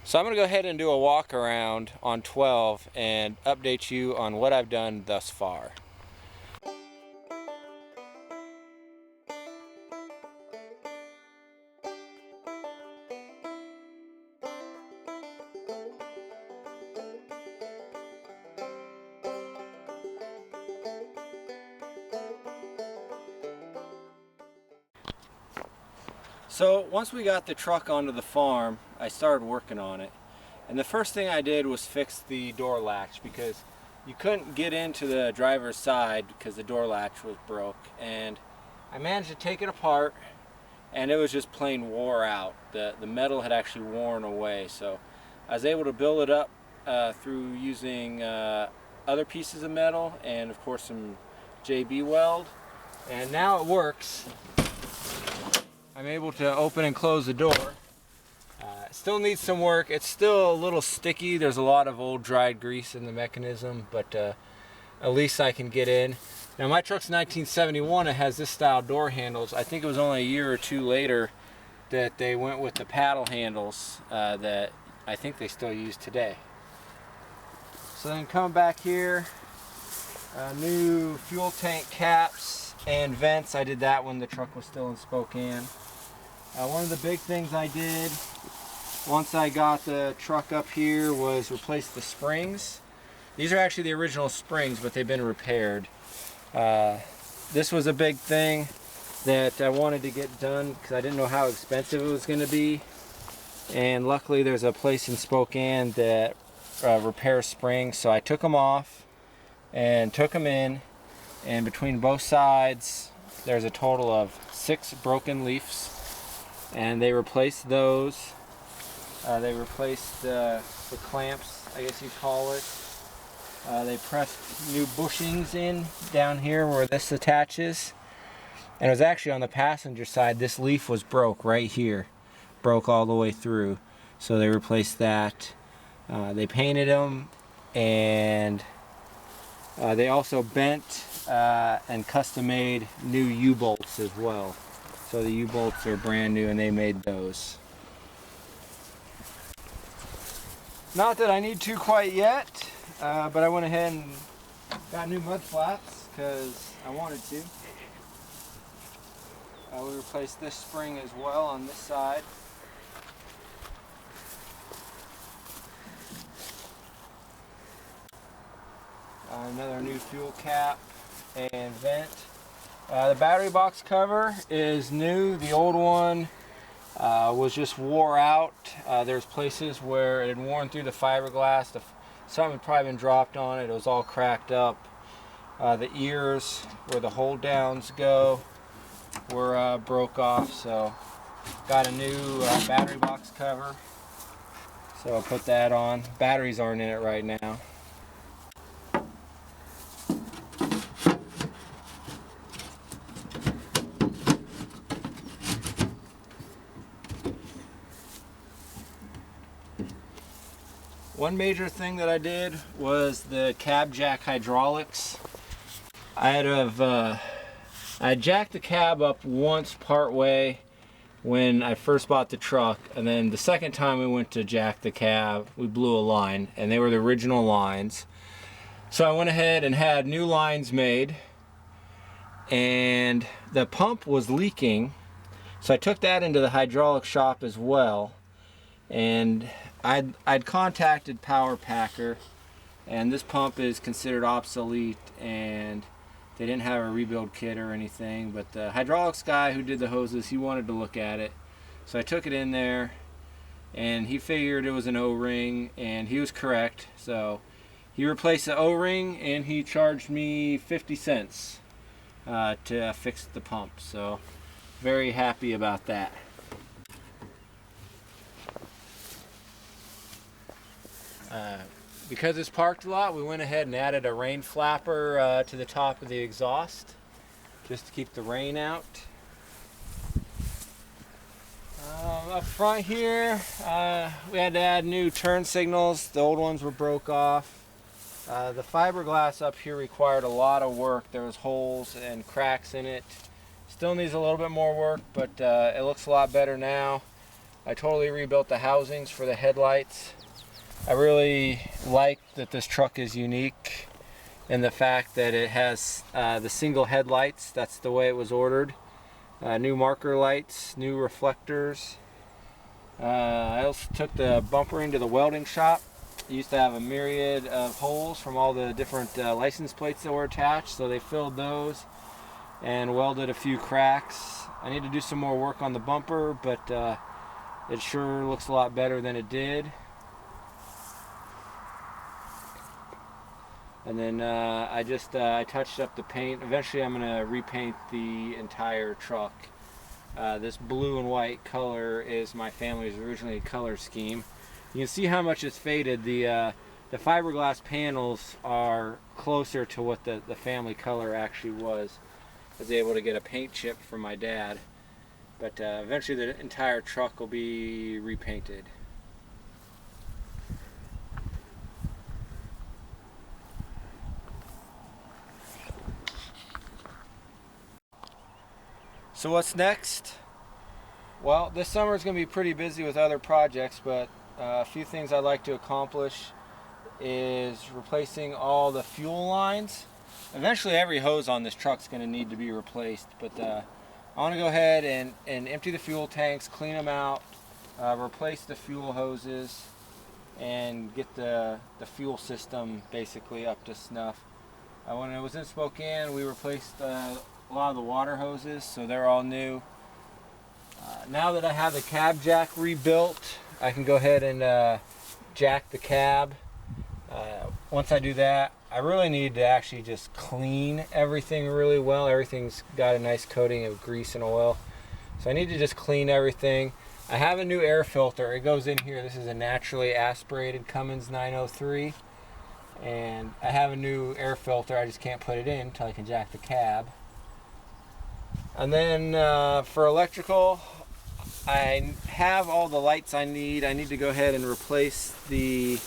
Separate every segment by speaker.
Speaker 1: So I'm going to go ahead and do a walk around on 12 and update you on what I've done thus far. So once we got the truck onto the farm, I started working on it. And the first thing I did was fix the door latch, because you couldn't get into the driver's side because the door latch was broke. And I managed to take it apart, and it was just plain wore out. The metal had actually worn away. So I was able to build it up through using other pieces of metal and of course some JB weld. And now it works. I'm able to open and close the door. Still needs some work. It's still a little sticky. There's a lot of old dried grease in the mechanism, but at least I can get in. Now my truck's 1971. It has this style door handles. I think it was only a year or two later that they went with the paddle handles that I think they still use today. So then coming back here, new fuel tank caps and vents. I did that when the truck was still in Spokane. One of the big things I did once I got the truck up here was replace the springs. These are actually the original springs, but they've been repaired. This was a big thing that I wanted to get done because I didn't know how expensive it was going to be. And luckily there's a place in Spokane that repairs springs, so I took them off and took them in, and between both sides there's a total of 6 broken leafs. And they replaced those. They replaced the clamps, I guess you'd call it. They pressed new bushings in down here where this attaches. And it was actually on the passenger side. This leaf was broke right here. Broke all the way through. So they replaced that. They painted them, and they also bent and custom made new U-bolts as well. So the U-bolts are brand new, and they made those. Not that I need to quite yet, but I went ahead and got new mud flaps because I wanted to. We replaced this spring as well on this side. Another new fuel cap and vent. The battery box cover is new. The old one was just wore out. There's places where it had worn through the fiberglass. Something had probably been dropped on it. It was all cracked up. The ears where the hold downs go were broke off. So got a new battery box cover. So I'll put that on. Batteries aren't in it right now. One major thing that I did was the cab jack hydraulics. I jacked the cab up once part way when I first bought the truck, and then the second time we went to jack the cab, we blew a line, and they were the original lines. So I went ahead and had new lines made, and the pump was leaking, so I took that into the hydraulic shop as well. And I'd contacted Power Packer, and this pump is considered obsolete, and they didn't have a rebuild kit or anything, but the hydraulics guy who did the hoses, he wanted to look at it. So I took it in there, and he figured it was an O-ring, and he was correct. So he replaced the O-ring, and he charged me 50 cents to fix the pump. So very happy about that. Because it's parked a lot, we went ahead and added a rain flapper to the top of the exhaust just to keep the rain out. Up front here, we had to add new turn signals. The old ones were broke off. The fiberglass up here required a lot of work. There was holes and cracks in it. Still needs a little bit more work, but it looks a lot better now. I totally rebuilt the housings for the headlights. I really like that this truck is unique in the fact that it has the single headlights. That's the way it was ordered. New marker lights, new reflectors. I also took the bumper into the welding shop. It used to have a myriad of holes from all the different license plates that were attached, so they filled those and welded a few cracks. I need to do some more work on the bumper, but it sure looks a lot better than it did. And then I touched up the paint. Eventually I'm going to repaint the entire truck. This blue and white color is my family's originally color scheme. You can see how much it's faded. The fiberglass panels are closer to what the family color actually was. I was able to get a paint chip from my dad. But eventually the entire truck will be repainted. So what's next? Well, this summer is going to be pretty busy with other projects, but a few things I'd like to accomplish is replacing all the fuel lines. Eventually every hose on this truck is going to need to be replaced, but I want to go ahead and empty the fuel tanks, clean them out, replace the fuel hoses, and get the fuel system basically up to snuff. When I was in Spokane, we replaced a lot of the water hoses, so they're all new. Now that I have the cab jack rebuilt, I can go ahead and jack the cab. Once I do that, I really need to actually just clean everything really well. Everything's got a nice coating of grease and oil, so I need to just clean everything. I have a new air filter. It goes in here. This is a naturally aspirated Cummins V903, and I have a new air filter. I just can't put it in until I can jack the cab. And then for electrical, I have all the lights I need. I need to go ahead and replace the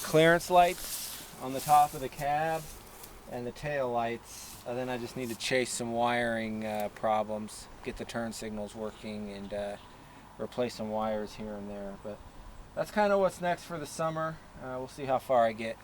Speaker 1: clearance lights on the top of the cab and the tail lights. And then I just need to chase some wiring problems, get the turn signals working, and replace some wires here and there. But that's kind of what's next for the summer. We'll see how far I get.